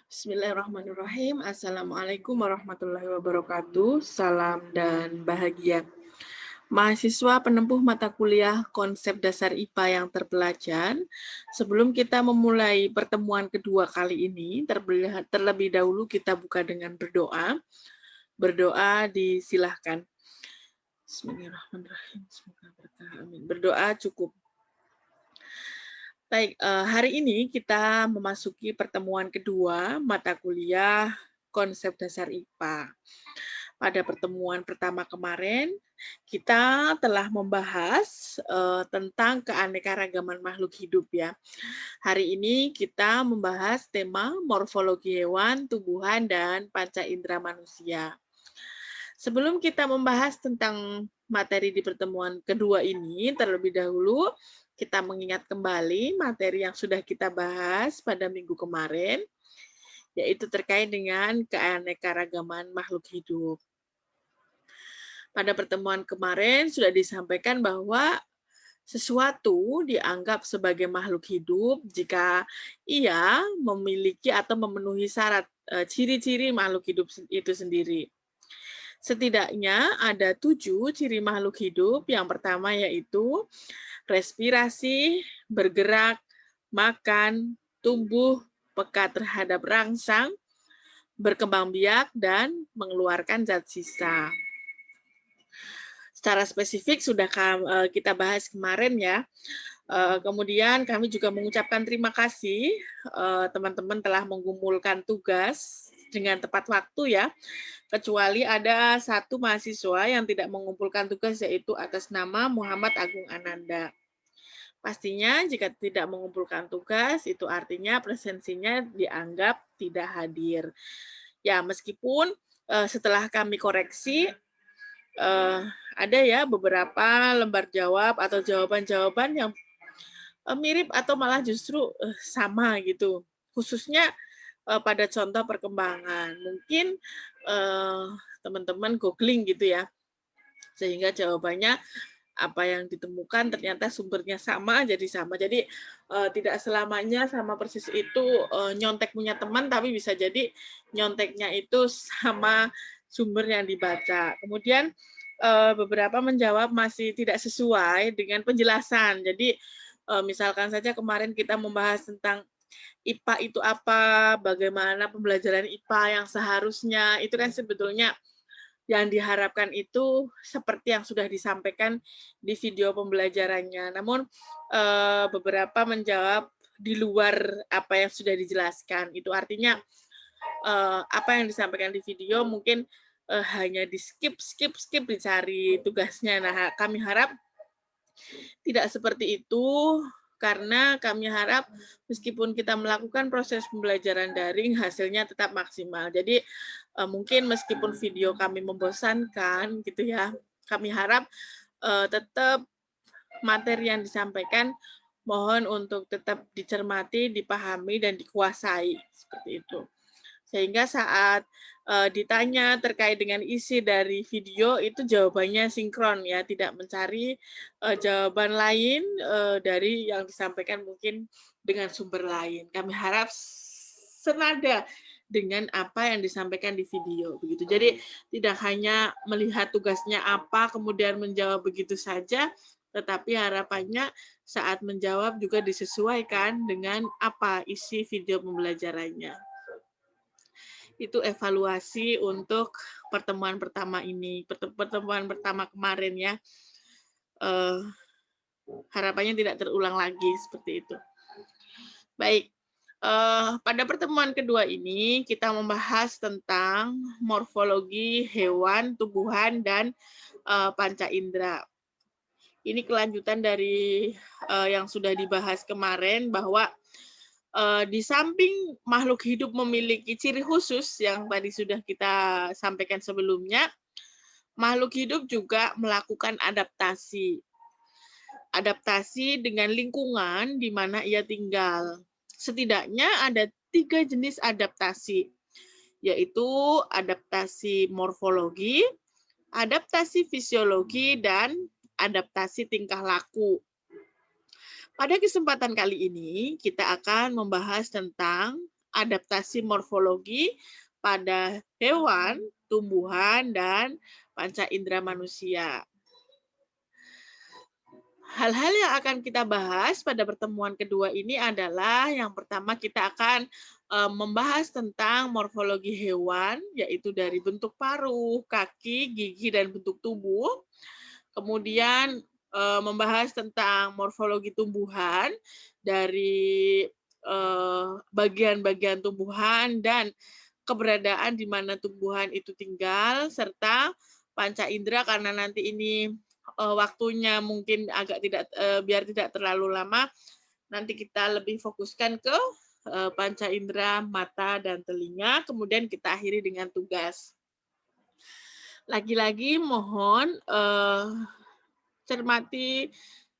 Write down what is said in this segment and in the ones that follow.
Bismillahirrahmanirrahim. Assalamualaikum warahmatullahi wabarakatuh. Salam dan bahagia. Mahasiswa penempuh mata kuliah konsep dasar IPA yang terpelajar, sebelum kita memulai pertemuan kedua kali ini, terlebih dahulu kita buka dengan berdoa. Berdoa disilahkan. Bismillahirrahmanirrahim. Semoga berkah. Amin. Berdoa cukup. Baik, hari ini kita memasuki pertemuan kedua mata kuliah konsep dasar IPA. Pada pertemuan pertama kemarin, kita telah membahas tentang keanekaragaman makhluk hidup ya. Hari ini kita membahas tema morfologi hewan, tumbuhan, dan panca indera manusia. Sebelum kita membahas tentang materi di pertemuan kedua ini, terlebih dahulu kita mengingat kembali materi yang sudah kita bahas pada minggu kemarin, yaitu terkait dengan keanekaragaman makhluk hidup. Pada pertemuan kemarin sudah disampaikan bahwa sesuatu dianggap sebagai makhluk hidup jika ia memiliki atau memenuhi syarat ciri-ciri makhluk hidup itu sendiri. Setidaknya ada 7 ciri makhluk hidup. Yang pertama yaitu respirasi, bergerak, makan, tumbuh, peka terhadap rangsang, berkembang biak, dan mengeluarkan zat sisa. Secara spesifik sudah kita bahas kemarin ya. Kemudian kami juga mengucapkan terima kasih teman-teman telah mengumpulkan tugas dengan tepat waktu ya. Kecuali ada satu mahasiswa yang tidak mengumpulkan tugas yaitu atas nama Muhammad Agung Ananda. Pastinya jika tidak mengumpulkan tugas itu artinya presensinya dianggap tidak hadir. Ya, meskipun setelah kami koreksi ada ya beberapa lembar jawab atau jawaban-jawaban yang mirip atau malah justru sama gitu. Khususnya pada contoh perkembangan. Mungkin teman-teman googling gitu ya. Sehingga jawabannya apa yang ditemukan ternyata sumbernya sama, jadi sama. Jadi tidak selamanya sama persis itu nyontek punya teman, tapi bisa jadi nyonteknya itu sama sumber yang dibaca. Kemudian beberapa menjawab masih tidak sesuai dengan penjelasan. Jadi misalkan saja kemarin kita membahas tentang IPA itu apa, bagaimana pembelajaran IPA yang seharusnya, itu kan sebetulnya yang diharapkan itu seperti yang sudah disampaikan di video pembelajarannya. Namun beberapa menjawab di luar apa yang sudah dijelaskan. Itu artinya apa yang disampaikan di video mungkin hanya di skip dicari tugasnya. Nah, kami harap tidak seperti itu karena kami harap meskipun kita melakukan proses pembelajaran daring hasilnya tetap maksimal. Jadi mungkin meskipun video kami membosankan gitu ya, kami harap tetap materi yang disampaikan mohon untuk tetap dicermati, dipahami dan dikuasai seperti itu. Sehingga saat ditanya terkait dengan isi dari video itu jawabannya sinkron ya, tidak mencari jawaban lain dari yang disampaikan mungkin dengan sumber lain. Kami harap senada dengan apa yang disampaikan di video begitu. Jadi tidak hanya melihat tugasnya apa kemudian menjawab begitu saja, tetapi harapannya saat menjawab juga disesuaikan dengan apa isi video pembelajarannya. Itu evaluasi untuk pertemuan pertama ini, pertemuan pertama kemarin ya. Harapannya tidak terulang lagi seperti itu. Baik, pada pertemuan kedua ini kita membahas tentang morfologi hewan, tumbuhan, dan panca indera. Ini kelanjutan dari yang sudah dibahas kemarin bahwa di samping makhluk hidup memiliki ciri khusus yang tadi sudah kita sampaikan sebelumnya, makhluk hidup juga melakukan adaptasi. Adaptasi dengan lingkungan di mana ia tinggal. Setidaknya ada 3 jenis adaptasi, yaitu adaptasi morfologi, adaptasi fisiologi, dan adaptasi tingkah laku. Pada kesempatan kali ini, kita akan membahas tentang adaptasi morfologi pada hewan, tumbuhan, dan panca indera manusia. Hal-hal yang akan kita bahas pada pertemuan kedua ini adalah yang pertama kita akan membahas tentang morfologi hewan, yaitu dari bentuk paruh, kaki, gigi, dan bentuk tubuh. Kemudian membahas tentang morfologi tumbuhan dari bagian-bagian tumbuhan dan keberadaan di mana tumbuhan itu tinggal, serta panca indera karena nanti ini waktunya mungkin agak biar tidak terlalu lama, nanti kita lebih fokuskan ke panca indera, mata, dan telinga, kemudian kita akhiri dengan tugas. Lagi-lagi mohon cermati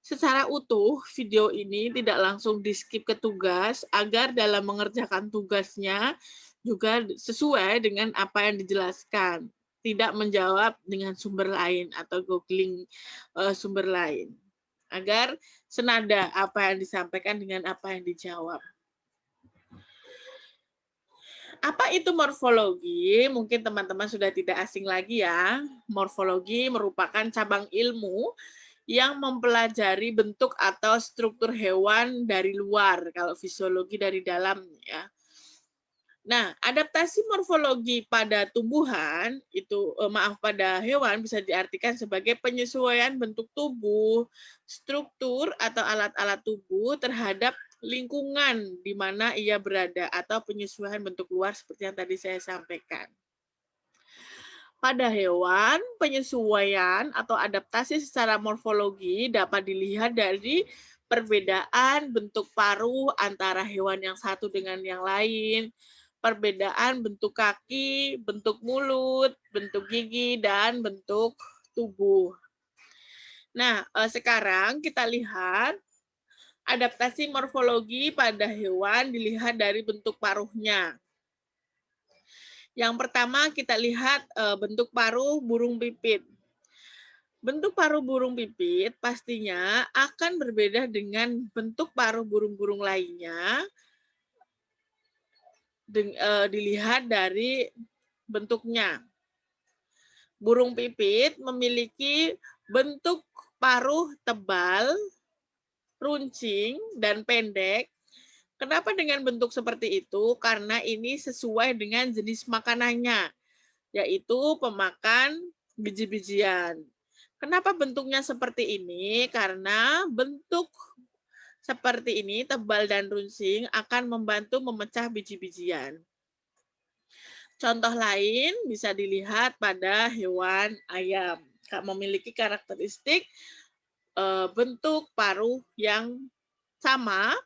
secara utuh video ini, tidak langsung di-skip ke tugas, agar dalam mengerjakan tugasnya juga sesuai dengan apa yang dijelaskan. Tidak menjawab dengan sumber lain atau googling sumber lain. Agar senada apa yang disampaikan dengan apa yang dijawab. Apa itu morfologi? Mungkin teman-teman sudah tidak asing lagi ya. Morfologi merupakan cabang ilmu yang mempelajari bentuk atau struktur hewan dari luar, kalau fisiologi dari dalam ya. Nah, adaptasi morfologi pada tumbuhan itu pada hewan bisa diartikan sebagai penyesuaian bentuk tubuh, struktur atau alat-alat tubuh terhadap lingkungan di mana ia berada atau penyesuaian bentuk luar seperti yang tadi saya sampaikan. Pada hewan, penyesuaian atau adaptasi secara morfologi dapat dilihat dari perbedaan bentuk paruh antara hewan yang satu dengan yang lain, perbedaan bentuk kaki, bentuk mulut, bentuk gigi, dan bentuk tubuh. Nah, sekarang kita lihat adaptasi morfologi pada hewan dilihat dari bentuk paruhnya. Yang pertama kita lihat bentuk paruh burung pipit. Bentuk paruh burung pipit pastinya akan berbeda dengan bentuk paruh burung-burung lainnya dilihat dari bentuknya. Burung pipit memiliki bentuk paruh tebal, runcing, dan pendek. Kenapa dengan bentuk seperti itu? Karena ini sesuai dengan jenis makanannya, yaitu pemakan biji-bijian. Kenapa bentuknya seperti ini? Karena bentuk seperti ini, tebal dan runcing, akan membantu memecah biji-bijian. Contoh lain bisa dilihat pada hewan ayam. Memiliki karakteristik bentuk paruh yang sama,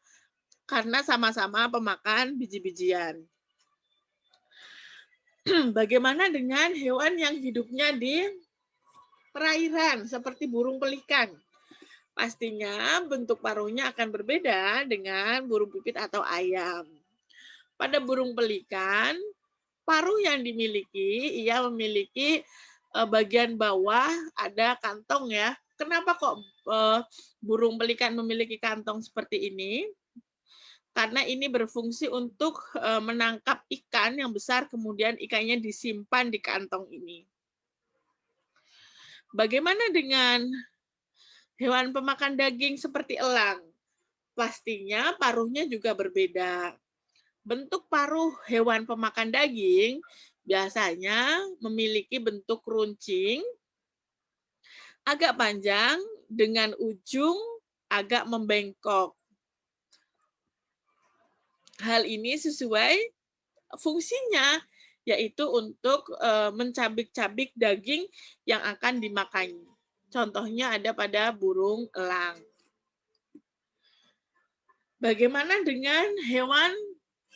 karena sama-sama pemakan biji-bijian. Bagaimana dengan hewan yang hidupnya di perairan seperti burung pelikan? Pastinya bentuk paruhnya akan berbeda dengan burung pipit atau ayam. Pada burung pelikan, paruh yang dimiliki, ia memiliki bagian bawah ada kantong ya. Kenapa kok burung pelikan memiliki kantong seperti ini? Karena ini berfungsi untuk menangkap ikan yang besar, kemudian ikannya disimpan di kantong ini. Bagaimana dengan hewan pemakan daging seperti elang? Pastinya paruhnya juga berbeda. Bentuk paruh hewan pemakan daging biasanya memiliki bentuk runcing, agak panjang, dengan ujung agak membengkok. Hal ini sesuai fungsinya, yaitu untuk mencabik-cabik daging yang akan dimakan. Contohnya ada pada burung elang. Bagaimana dengan hewan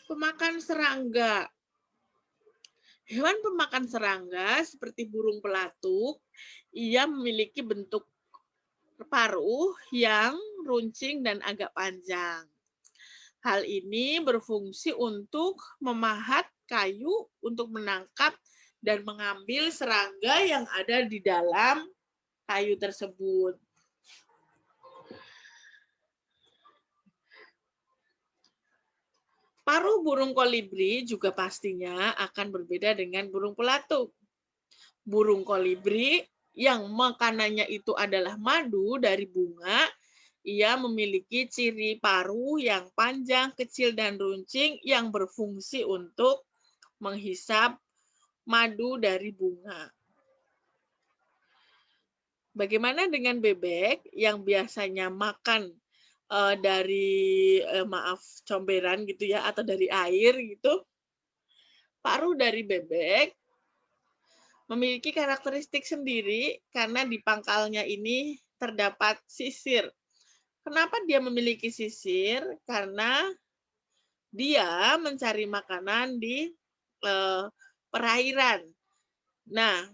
pemakan serangga? Hewan pemakan serangga seperti burung pelatuk, ia memiliki bentuk paruh yang runcing dan agak panjang. Hal ini berfungsi untuk memahat kayu untuk menangkap dan mengambil serangga yang ada di dalam kayu tersebut. Paruh burung kolibri juga pastinya akan berbeda dengan burung pelatuk. Burung kolibri yang makanannya itu adalah madu dari bunga, ia memiliki ciri paruh yang panjang, kecil, dan runcing yang berfungsi untuk menghisap madu dari bunga. Bagaimana dengan bebek yang biasanya makan dari maaf comberan gitu ya atau dari air gitu? Paruh dari bebek memiliki karakteristik sendiri karena di pangkalnya ini terdapat sisir. Kenapa dia memiliki sisir? Karena dia mencari makanan di perairan. Nah,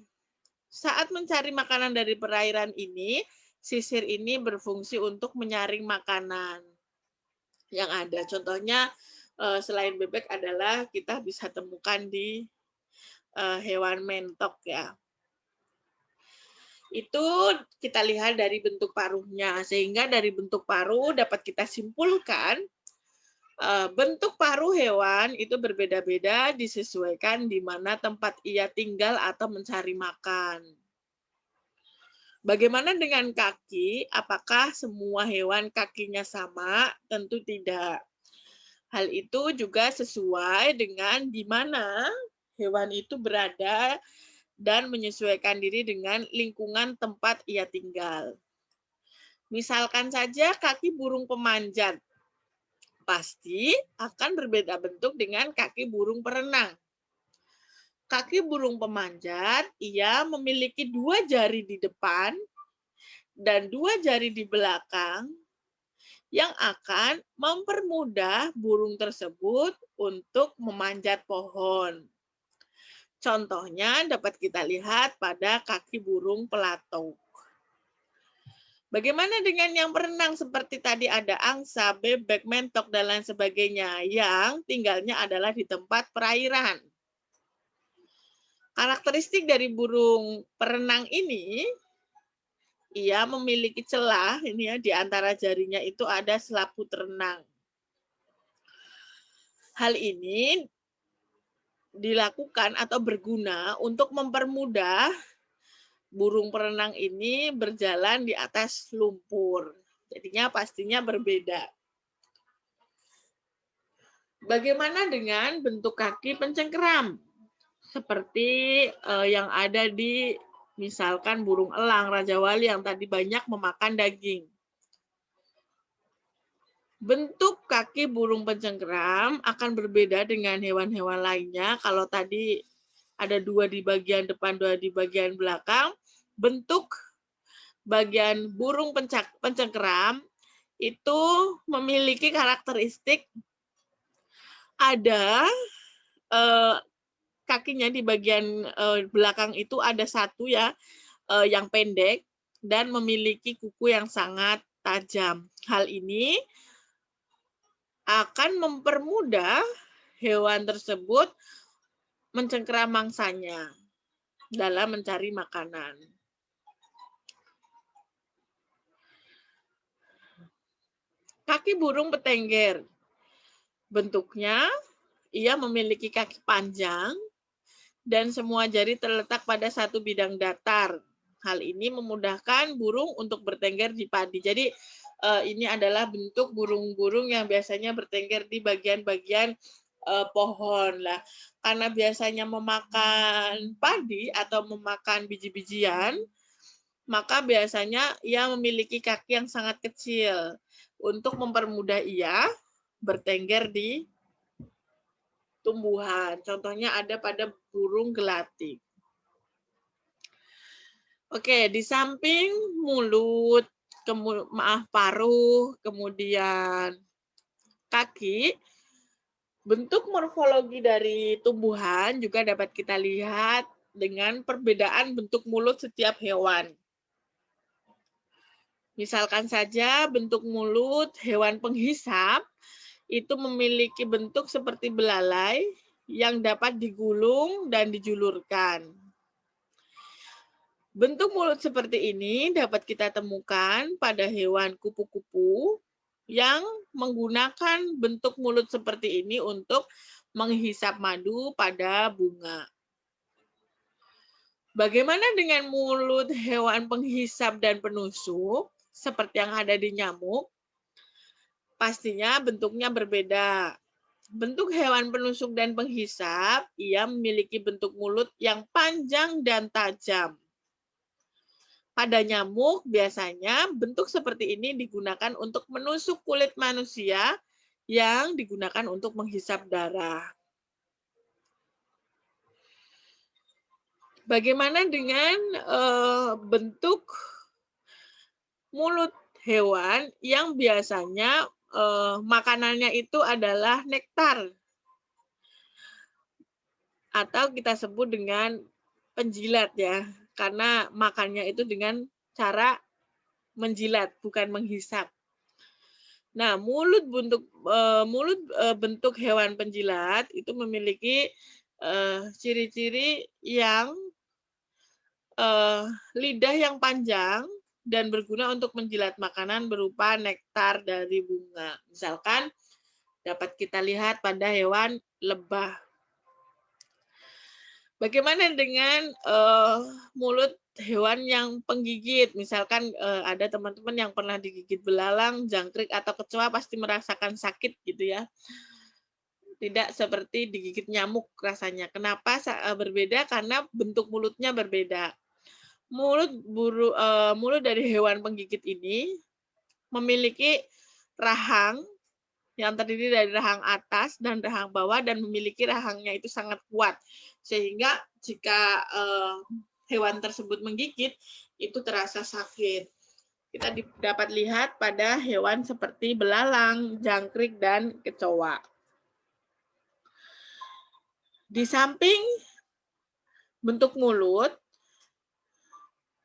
saat mencari makanan dari perairan ini, sisir ini berfungsi untuk menyaring makanan yang ada. Contohnya selain bebek adalah kita bisa temukan di hewan mentok ya. Itu kita lihat dari bentuk paruhnya, sehingga dari bentuk paruh dapat kita simpulkan bentuk paruh hewan itu berbeda-beda disesuaikan di mana tempat ia tinggal atau mencari makan. Bagaimana dengan kaki? Apakah semua hewan kakinya sama? Tentu tidak. Hal itu juga sesuai dengan di mana hewan itu berada dan menyesuaikan diri dengan lingkungan tempat ia tinggal. Misalkan saja kaki burung pemanjat, pasti akan berbeda bentuk dengan kaki burung perenang. Kaki burung pemanjat, ia memiliki 2 jari di depan dan 2 jari di belakang yang akan mempermudah burung tersebut untuk memanjat pohon. Contohnya dapat kita lihat pada kaki burung pelatuk. Bagaimana dengan yang berenang seperti tadi ada angsa, bebek, mentok, dan lain sebagainya yang tinggalnya adalah di tempat perairan. Karakteristik dari burung perenang ini, ia memiliki celah ini ya di antara jarinya itu ada selaput renang. Hal ini dilakukan atau berguna untuk mempermudah burung perenang ini berjalan di atas lumpur. Jadinya pastinya berbeda. Bagaimana dengan bentuk kaki pencengkeram? Seperti yang ada di misalkan burung elang, raja wali yang tadi banyak memakan daging. Bentuk kaki burung pencengkeram akan berbeda dengan hewan-hewan lainnya. Kalau tadi ada 2 di bagian depan, 2 di bagian belakang, bentuk bagian burung pencengkeram itu memiliki karakteristik ada kakinya di bagian belakang itu ada satu ya yang pendek dan memiliki kuku yang sangat tajam. Hal ini akan mempermudah hewan tersebut mencengkeram mangsanya dalam mencari makanan. Kaki burung petengger. Bentuknya, ia memiliki kaki panjang dan semua jari terletak pada satu bidang datar. Hal ini memudahkan burung untuk bertengger di padi. Jadi ini adalah bentuk burung-burung yang biasanya bertengger di bagian-bagian pohon lah. Karena biasanya memakan padi atau memakan biji-bijian, maka biasanya ia memiliki kaki yang sangat kecil untuk mempermudah ia bertengger di tumbuhan. Contohnya ada pada burung gelatik. Oke, di samping mulut, paruh, kemudian kaki, bentuk morfologi dari tumbuhan juga dapat kita lihat dengan perbedaan bentuk mulut setiap hewan. Misalkan saja bentuk mulut hewan penghisap itu memiliki bentuk seperti belalai yang dapat digulung dan dijulurkan. Bentuk mulut seperti ini dapat kita temukan pada hewan kupu-kupu yang menggunakan bentuk mulut seperti ini untuk menghisap madu pada bunga. Bagaimana dengan mulut hewan penghisap dan penusuk, seperti yang ada di nyamuk? Pastinya bentuknya berbeda. Bentuk hewan penusuk dan penghisap, ia memiliki bentuk mulut yang panjang dan tajam. Pada nyamuk, biasanya bentuk seperti ini digunakan untuk menusuk kulit manusia yang digunakan untuk menghisap darah. Bagaimana dengan bentuk mulut hewan yang biasanya makanannya itu adalah nektar atau kita sebut dengan penjilat ya, karena makannya itu dengan cara menjilat bukan menghisap. Nah, bentuk hewan penjilat itu memiliki ciri-ciri yang lidah yang panjang dan berguna untuk menjilat makanan berupa nektar dari bunga. Misalkan dapat kita lihat pada hewan lebah. Bagaimana dengan mulut hewan yang penggigit? Misalkan ada teman-teman yang pernah digigit belalang, jangkrik, atau kecoa pasti merasakan sakit gitu ya. Tidak seperti digigit nyamuk rasanya. Kenapa berbeda? Karena bentuk mulutnya berbeda. Mulut dari hewan penggigit ini memiliki rahang yang terdiri dari rahang atas dan rahang bawah dan memiliki rahangnya itu sangat kuat sehingga jika hewan tersebut menggigit itu terasa sakit. Kita dapat lihat pada hewan seperti belalang, jangkrik, dan kecoa. Di samping bentuk mulut,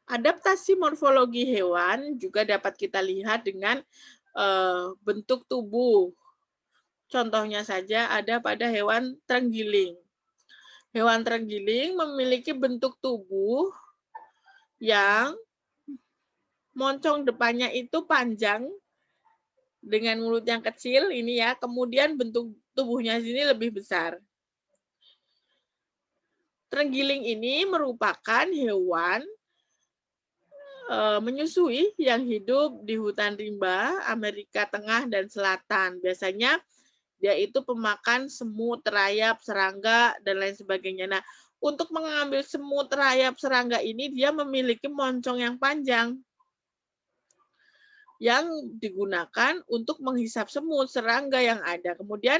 adaptasi morfologi hewan juga dapat kita lihat dengan bentuk tubuh. Contohnya saja ada pada hewan terenggiling. Hewan terenggiling memiliki bentuk tubuh yang moncong depannya itu panjang dengan mulut yang kecil ini ya, kemudian bentuk tubuhnya sini lebih besar. Terenggiling ini merupakan hewan menyusui yang hidup di hutan rimba Amerika Tengah dan Selatan. Biasanya dia itu pemakan semut, rayap, serangga, dan lain sebagainya. Nah, untuk mengambil semut, rayap, serangga ini dia memiliki moncong yang panjang yang digunakan untuk menghisap semut, serangga yang ada. Kemudian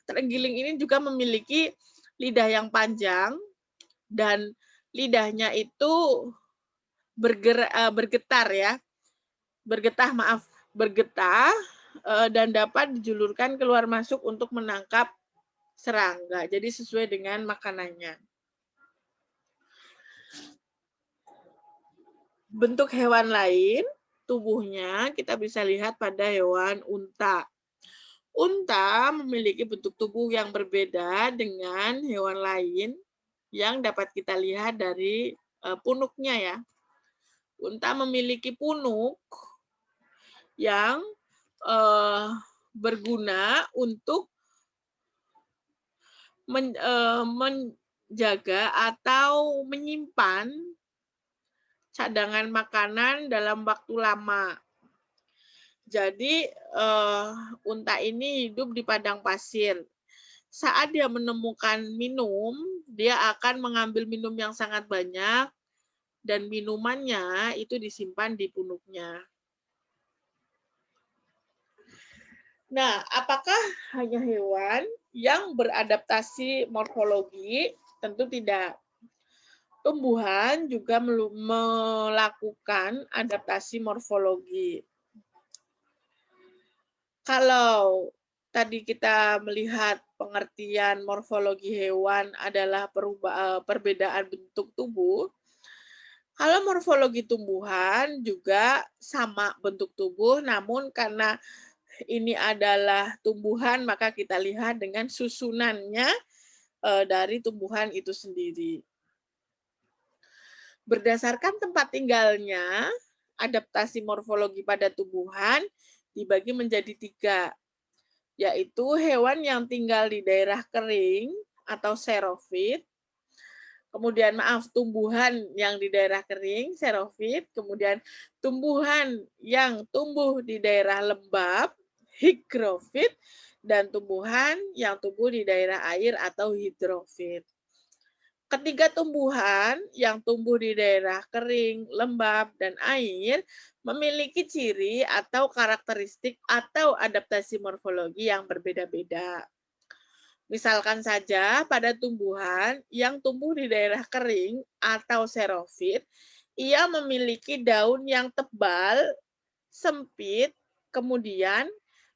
terenggiling ini juga memiliki lidah yang panjang dan lidahnya itu bergetar ya, bergetah dan dapat dijulurkan keluar masuk untuk menangkap serangga. Jadi sesuai dengan makanannya. Bentuk hewan lain, tubuhnya kita bisa lihat pada hewan unta. Unta memiliki bentuk tubuh yang berbeda dengan hewan lain yang dapat kita lihat dari punuknya ya. Unta memiliki punuk yang berguna untuk menjaga atau menyimpan cadangan makanan dalam waktu lama. Jadi unta ini hidup di padang pasir. Saat dia menemukan minum, dia akan mengambil minum yang sangat banyak dan minumannya itu disimpan di punuknya. Nah, apakah hanya hewan yang beradaptasi morfologi? Tentu tidak. Tumbuhan juga melakukan adaptasi morfologi. Kalau tadi kita melihat pengertian morfologi hewan adalah perbedaan bentuk tubuh, kalau morfologi tumbuhan juga sama bentuk tubuh, namun karena ini adalah tumbuhan, maka kita lihat dengan susunannya dari tumbuhan itu sendiri. Berdasarkan tempat tinggalnya, adaptasi morfologi pada tumbuhan dibagi menjadi 3, yaitu hewan yang tinggal di daerah kering atau xerofit, kemudian tumbuhan yang di daerah kering, xerofit, kemudian tumbuhan yang tumbuh di daerah lembab, higrofit, dan tumbuhan yang tumbuh di daerah air atau hidrofit. Ketiga tumbuhan yang tumbuh di daerah kering, lembab, dan air memiliki ciri atau karakteristik atau adaptasi morfologi yang berbeda-beda. Misalkan saja pada tumbuhan yang tumbuh di daerah kering atau xerofit, ia memiliki daun yang tebal, sempit, kemudian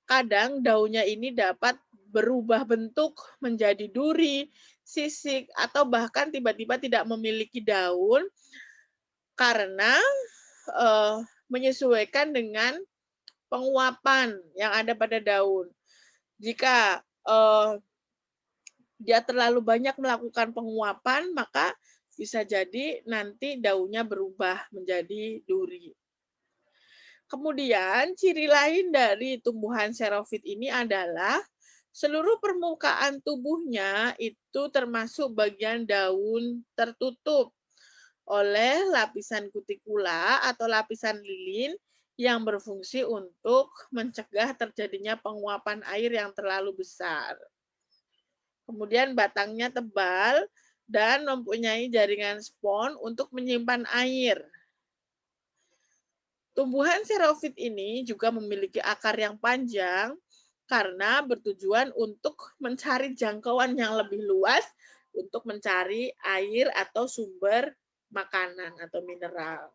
kadang daunnya ini dapat berubah bentuk menjadi duri, sisik, atau bahkan tiba-tiba tidak memiliki daun karena menyesuaikan dengan penguapan yang ada pada daun. Jika dia terlalu banyak melakukan penguapan, maka bisa jadi nanti daunnya berubah menjadi duri. Kemudian, ciri lain dari tumbuhan xerofit ini adalah seluruh permukaan tubuhnya itu termasuk bagian daun tertutup oleh lapisan kutikula atau lapisan lilin yang berfungsi untuk mencegah terjadinya penguapan air yang terlalu besar. Kemudian batangnya tebal dan mempunyai jaringan spons untuk menyimpan air. Tumbuhan xerofit ini juga memiliki akar yang panjang karena bertujuan untuk mencari jangkauan yang lebih luas untuk mencari air atau sumber makanan atau mineral.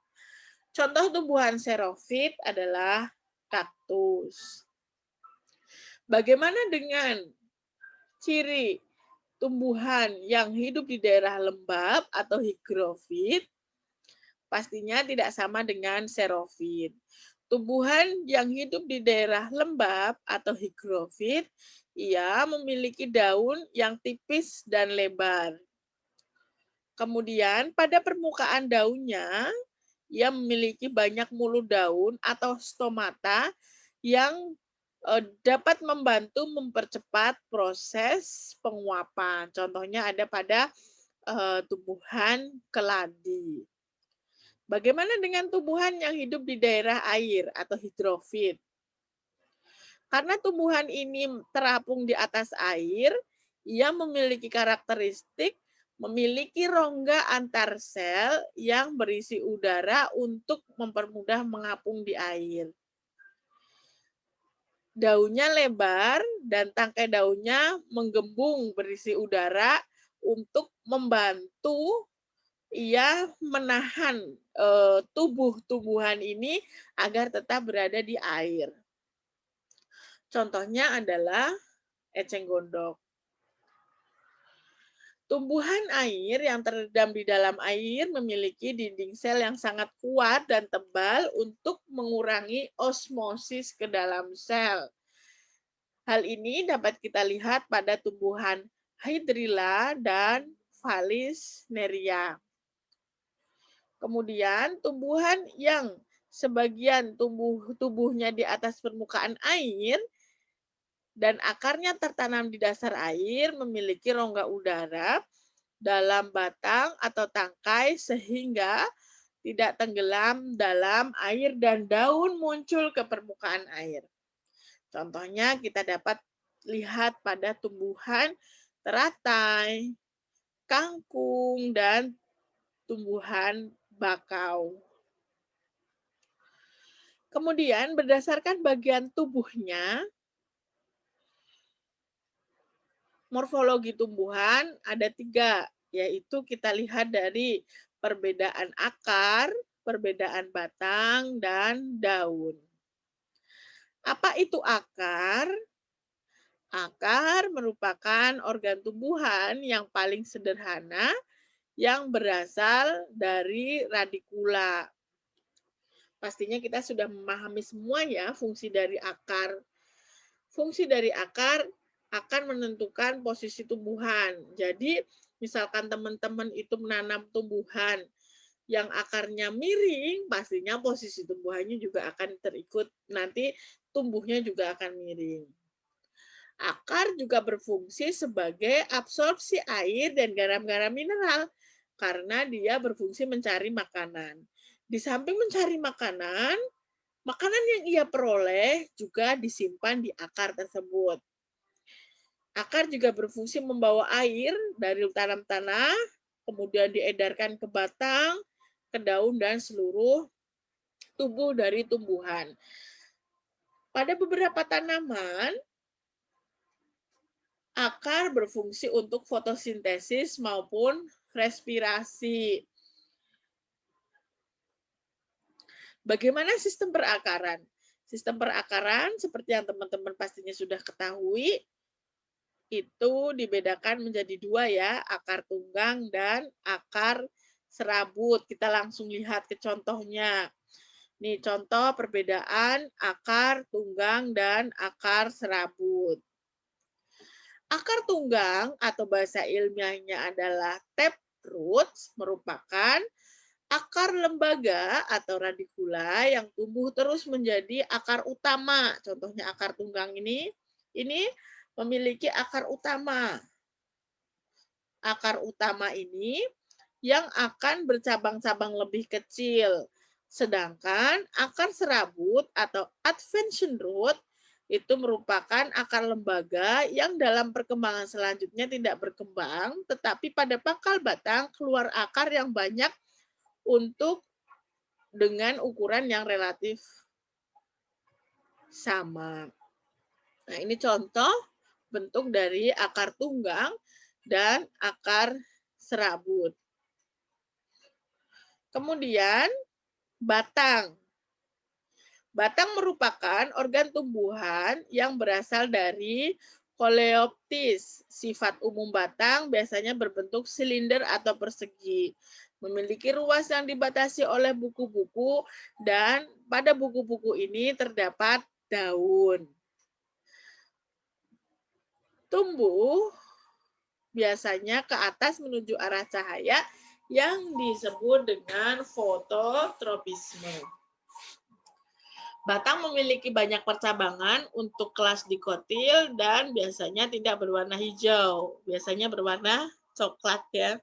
Contoh tumbuhan xerofit adalah kaktus. Bagaimana dengan ciri tumbuhan yang hidup di daerah lembab atau higrofit? Pastinya tidak sama dengan xerofit. Tumbuhan yang hidup di daerah lembab atau higrofit, ia memiliki daun yang tipis dan lebar. Kemudian pada permukaan daunnya, ia memiliki banyak mulut daun atau stomata yang dapat membantu mempercepat proses penguapan. Contohnya ada pada tumbuhan keladi. Bagaimana dengan tumbuhan yang hidup di daerah air atau hidrofit? Karena tumbuhan ini terapung di atas air, ia memiliki karakteristik memiliki rongga antar sel yang berisi udara untuk mempermudah mengapung di air. Daunnya lebar dan tangkai daunnya menggembung berisi udara untuk membantu ia menahan tubuh-tumbuhan ini agar tetap berada di air. Contohnya adalah eceng gondok. Tumbuhan air yang terendam di dalam air memiliki dinding sel yang sangat kuat dan tebal untuk mengurangi osmosis ke dalam sel. Hal ini dapat kita lihat pada tumbuhan Hydrilla dan Vallisneria. Kemudian tumbuhan yang sebagian tubuhnya di atas permukaan air dan akarnya tertanam di dasar air memiliki rongga udara dalam batang atau tangkai sehingga tidak tenggelam dalam air dan daun muncul ke permukaan air. Contohnya kita dapat lihat pada tumbuhan teratai, kangkung, dan tumbuhan bakau. Kemudian berdasarkan bagian tubuhnya, morfologi tumbuhan ada 3, yaitu kita lihat dari perbedaan akar, perbedaan batang, dan daun. Apa itu akar? Akar merupakan organ tumbuhan yang paling sederhana yang berasal dari radikula. Pastinya kita sudah memahami semua ya fungsi dari akar. Fungsi dari akar akan menentukan posisi tumbuhan. Jadi, misalkan teman-teman itu menanam tumbuhan yang akarnya miring, pastinya posisi tumbuhannya juga akan terikut nanti tumbuhnya juga akan miring. Akar juga berfungsi sebagai absorpsi air dan garam-garam mineral karena dia berfungsi mencari makanan. Di samping mencari makanan, makanan yang ia peroleh juga disimpan di akar tersebut. Akar juga berfungsi membawa air dari tanam tanah, kemudian diedarkan ke batang, ke daun, dan seluruh tubuh dari tumbuhan. Pada beberapa tanaman, akar berfungsi untuk fotosintesis maupun respirasi. Bagaimana sistem perakaran? Sistem perakaran seperti yang teman-teman pastinya sudah ketahui, itu dibedakan menjadi dua ya, akar tunggang dan akar serabut. Kita langsung lihat ke contohnya. Nih contoh perbedaan akar tunggang dan akar serabut. Akar tunggang atau bahasa ilmiahnya adalah taproot merupakan akar lembaga atau radikula yang tumbuh terus menjadi akar utama. Contohnya akar tunggang ini memiliki akar utama. Akar utama ini yang akan bercabang-cabang lebih kecil. Sedangkan akar serabut atau adventition root itu merupakan akar lembaga yang dalam perkembangan selanjutnya tidak berkembang, tetapi pada pangkal batang keluar akar yang banyak untuk dengan ukuran yang relatif sama. Nah, ini contoh bentuk dari akar tunggang dan akar serabut. Kemudian batang. Batang merupakan organ tumbuhan yang berasal dari Coleoptys. Sifat umum batang biasanya berbentuk silinder atau persegi. Memiliki ruas yang dibatasi oleh buku-buku dan pada buku-buku ini terdapat daun. Tumbuh biasanya ke atas menuju arah cahaya yang disebut dengan fototropisme. Batang memiliki banyak percabangan untuk kelas dikotil dan biasanya tidak berwarna hijau, biasanya berwarna coklat ya.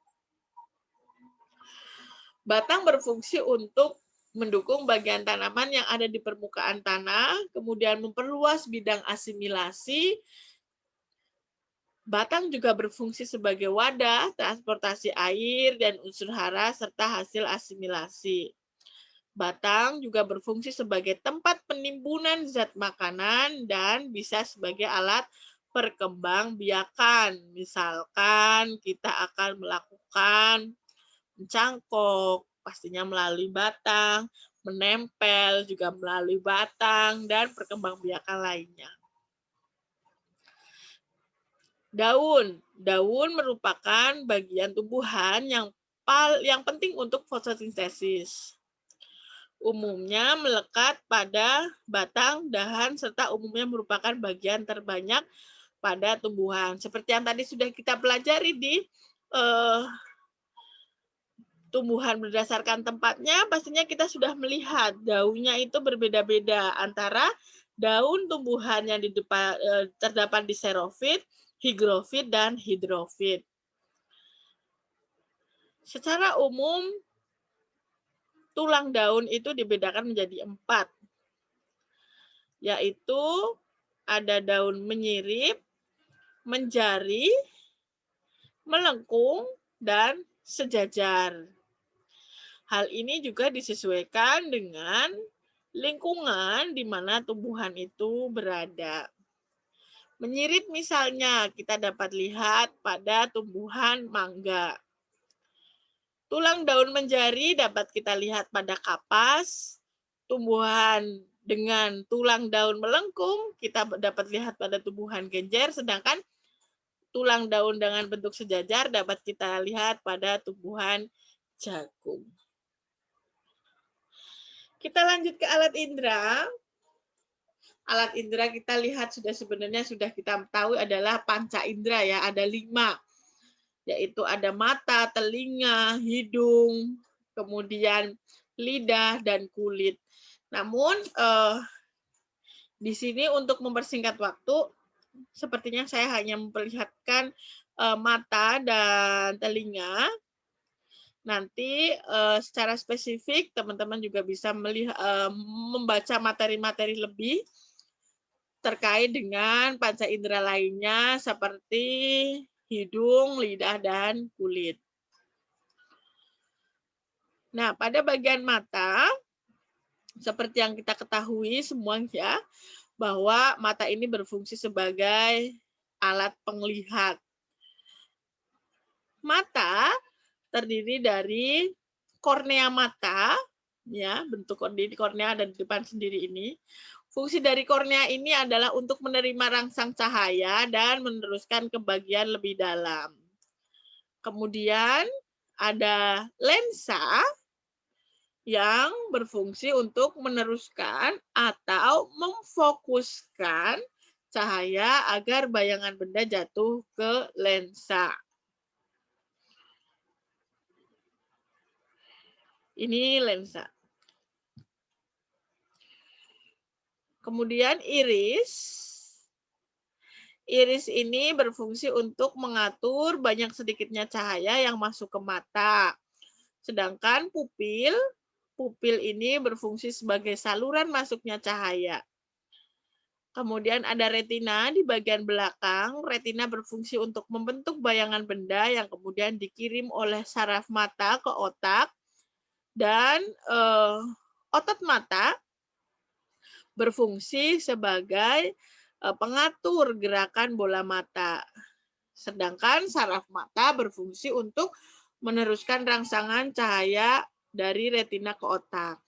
Batang berfungsi untuk mendukung bagian tanaman yang ada di permukaan tanah, kemudian memperluas bidang asimilasi. Batang juga berfungsi sebagai wadah, transportasi air, dan unsur hara serta hasil asimilasi. Batang juga berfungsi sebagai tempat penimbunan zat makanan dan bisa sebagai alat perkembangbiakan. Misalkan kita akan melakukan mencangkok, pastinya melalui batang, menempel juga melalui batang, dan perkembangbiakan lainnya. Daun. Daun merupakan bagian tumbuhan yang penting untuk fotosintesis. Umumnya melekat pada batang, dahan, serta umumnya merupakan bagian terbanyak pada tumbuhan. Seperti yang tadi sudah kita pelajari di tumbuhan berdasarkan tempatnya, pastinya kita sudah melihat daunnya itu berbeda-beda antara daun tumbuhan yang terdapat di xerofit, higrofit, dan hidrofit. Secara umum, tulang daun itu dibedakan menjadi 4, yaitu ada daun menyirip, menjari, melengkung, dan sejajar. Hal ini juga disesuaikan dengan lingkungan di mana tumbuhan itu berada. Menyirip misalnya kita dapat lihat pada tumbuhan mangga. Tulang daun menjari dapat kita lihat pada kapas. Tumbuhan dengan tulang daun melengkung kita dapat lihat pada tumbuhan genjer, sedangkan tulang daun dengan bentuk sejajar dapat kita lihat pada tumbuhan jagung. Kita lanjut ke alat indera. Alat indera kita lihat sebenarnya sudah kita tahu adalah panca indera ya, ada 5. Yaitu ada mata, telinga, hidung, kemudian lidah, dan kulit. Namun Di sini untuk mempersingkat waktu, sepertinya saya hanya memperlihatkan mata dan telinga. Nanti secara spesifik teman-teman juga bisa membaca materi-materi lebih terkait dengan panca indera lainnya seperti hidung, lidah, dan kulit. Nah, pada bagian mata, seperti yang kita ketahui semuanya, bahwa mata ini berfungsi sebagai alat penglihat. Mata terdiri dari kornea mata, ya, bentuk kornea ada di depan sendiri ini. Fungsi dari kornea ini adalah untuk menerima rangsang cahaya dan meneruskan ke bagian lebih dalam. Kemudian ada lensa yang berfungsi untuk meneruskan atau memfokuskan cahaya agar bayangan benda jatuh ke lensa. Ini lensa. Kemudian iris. Iris ini berfungsi untuk mengatur banyak sedikitnya cahaya yang masuk ke mata. Sedangkan pupil ini berfungsi sebagai saluran masuknya cahaya. Kemudian ada retina di bagian belakang. Retina berfungsi untuk membentuk bayangan benda yang kemudian dikirim oleh saraf mata ke otak. Dan otot mata berfungsi sebagai pengatur gerakan bola mata. Sedangkan saraf mata berfungsi untuk meneruskan rangsangan cahaya dari retina ke otak.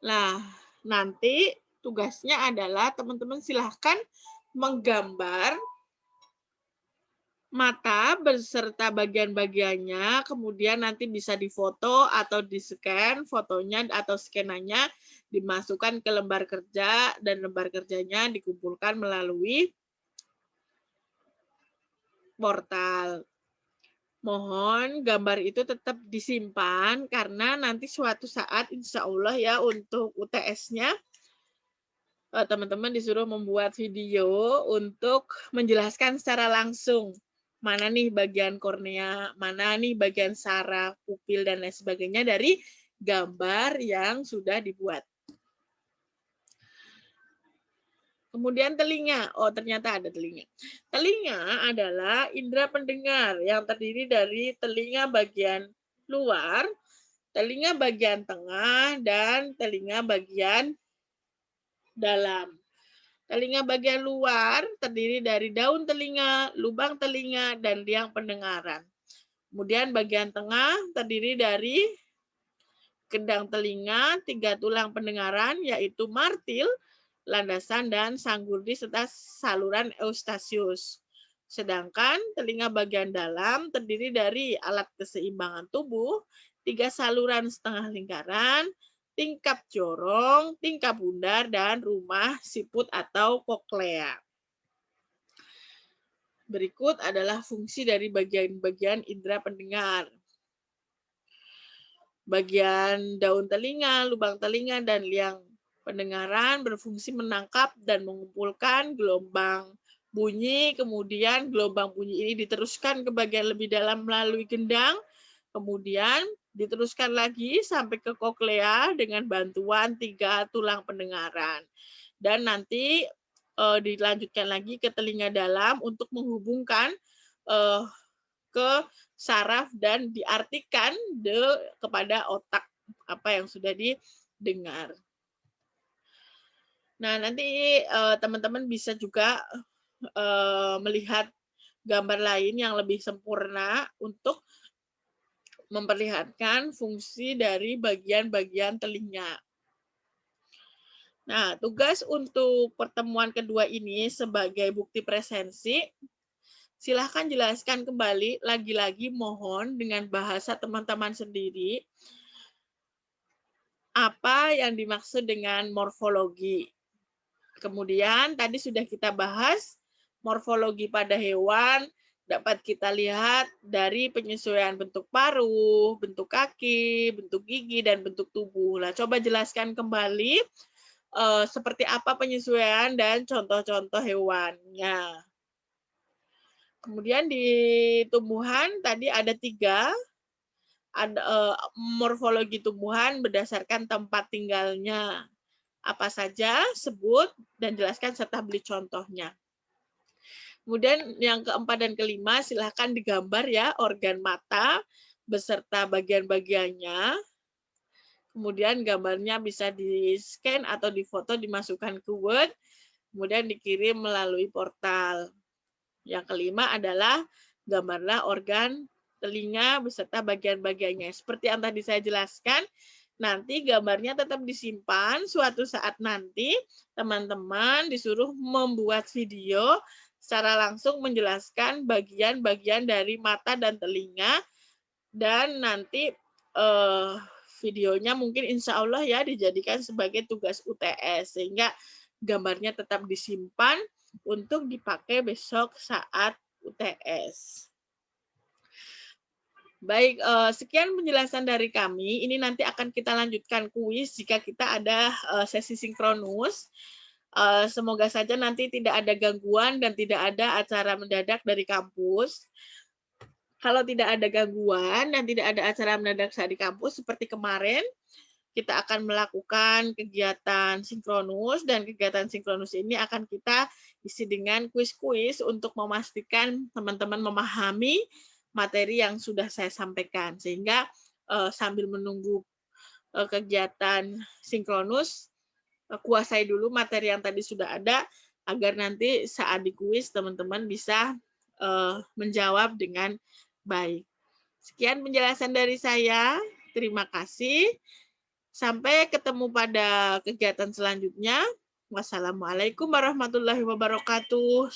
Nah, nanti tugasnya adalah teman-teman silahkan menggambar mata beserta bagian-bagiannya, kemudian nanti bisa difoto atau di-scan fotonya atau skenanya, dimasukkan ke lembar kerja, dan lembar kerjanya dikumpulkan melalui portal. Mohon gambar itu tetap disimpan karena nanti suatu saat insya Allah ya untuk UTS-nya teman-teman disuruh membuat video untuk menjelaskan secara langsung mana nih bagian kornea, mana nih bagian saraf, pupil, dan lain sebagainya dari gambar yang sudah dibuat. Kemudian telinga. Oh, ternyata ada telinga. Telinga adalah indera pendengar yang terdiri dari telinga bagian luar, telinga bagian tengah, dan telinga bagian dalam. Telinga bagian luar terdiri dari daun telinga, lubang telinga, dan liang pendengaran. Kemudian bagian tengah terdiri dari gendang telinga, 3 tulang pendengaran, yaitu martil, landasan, dan sanggurdi, serta saluran eustasius. Sedangkan telinga bagian dalam terdiri dari alat keseimbangan tubuh, 3 saluran setengah lingkaran, tingkap jorong, tingkap bundar, dan rumah siput atau koklea. Berikut adalah fungsi dari bagian-bagian indera pendengar. Bagian daun telinga, lubang telinga, dan liang pendengaran berfungsi menangkap dan mengumpulkan gelombang bunyi, kemudian gelombang bunyi ini diteruskan ke bagian lebih dalam melalui gendang, kemudian diteruskan lagi sampai ke koklea dengan bantuan 3 tulang pendengaran. Dan nanti dilanjutkan lagi ke telinga dalam untuk menghubungkan ke saraf dan diartikan kepada otak apa yang sudah didengar. Nah, nanti teman-teman bisa juga melihat gambar lain yang lebih sempurna untuk memperlihatkan fungsi dari bagian-bagian telinga. Nah, tugas untuk pertemuan kedua ini sebagai bukti presensi, silahkan jelaskan kembali, lagi-lagi mohon dengan bahasa teman-teman sendiri, apa yang dimaksud dengan morfologi. Kemudian tadi sudah kita bahas, morfologi pada hewan dapat kita lihat dari penyesuaian bentuk paruh, bentuk kaki, bentuk gigi, dan bentuk tubuh. Nah, coba jelaskan kembali seperti apa penyesuaian dan contoh-contoh hewannya. Kemudian di tumbuhan tadi ada 3, ada morfologi tumbuhan berdasarkan tempat tinggalnya. Apa saja, sebut, dan jelaskan serta beri contohnya. Kemudian yang keempat dan kelima, silahkan digambar ya organ mata beserta bagian-bagiannya. Kemudian gambarnya bisa di-scan atau difoto, dimasukkan ke Word, kemudian dikirim melalui portal. Yang kelima adalah gambarlah organ telinga beserta bagian-bagiannya. Seperti yang tadi saya jelaskan, nanti gambarnya tetap disimpan, suatu saat nanti teman-teman disuruh membuat video secara langsung menjelaskan bagian-bagian dari mata dan telinga, dan nanti videonya mungkin insya Allah ya dijadikan sebagai tugas UTS, sehingga gambarnya tetap disimpan untuk dipakai besok saat UTS. Baik, sekian penjelasan dari kami. Ini nanti akan kita lanjutkan kuis jika kita ada sesi sinkronus. Semoga saja nanti tidak ada gangguan dan tidak ada acara mendadak dari kampus. Kalau tidak ada gangguan dan tidak ada acara mendadak di kampus seperti kemarin, kita akan melakukan kegiatan sinkronus, dan kegiatan sinkronus ini akan kita isi dengan kuis-kuis untuk memastikan teman-teman memahami materi yang sudah saya sampaikan, sehingga sambil menunggu kegiatan sinkronus, kuasai dulu materi yang tadi sudah ada agar nanti saat di kuis teman-teman bisa menjawab dengan baik. Sekian penjelasan dari saya. Terima kasih. Sampai ketemu pada kegiatan selanjutnya. Wassalamualaikum warahmatullahi wabarakatuh.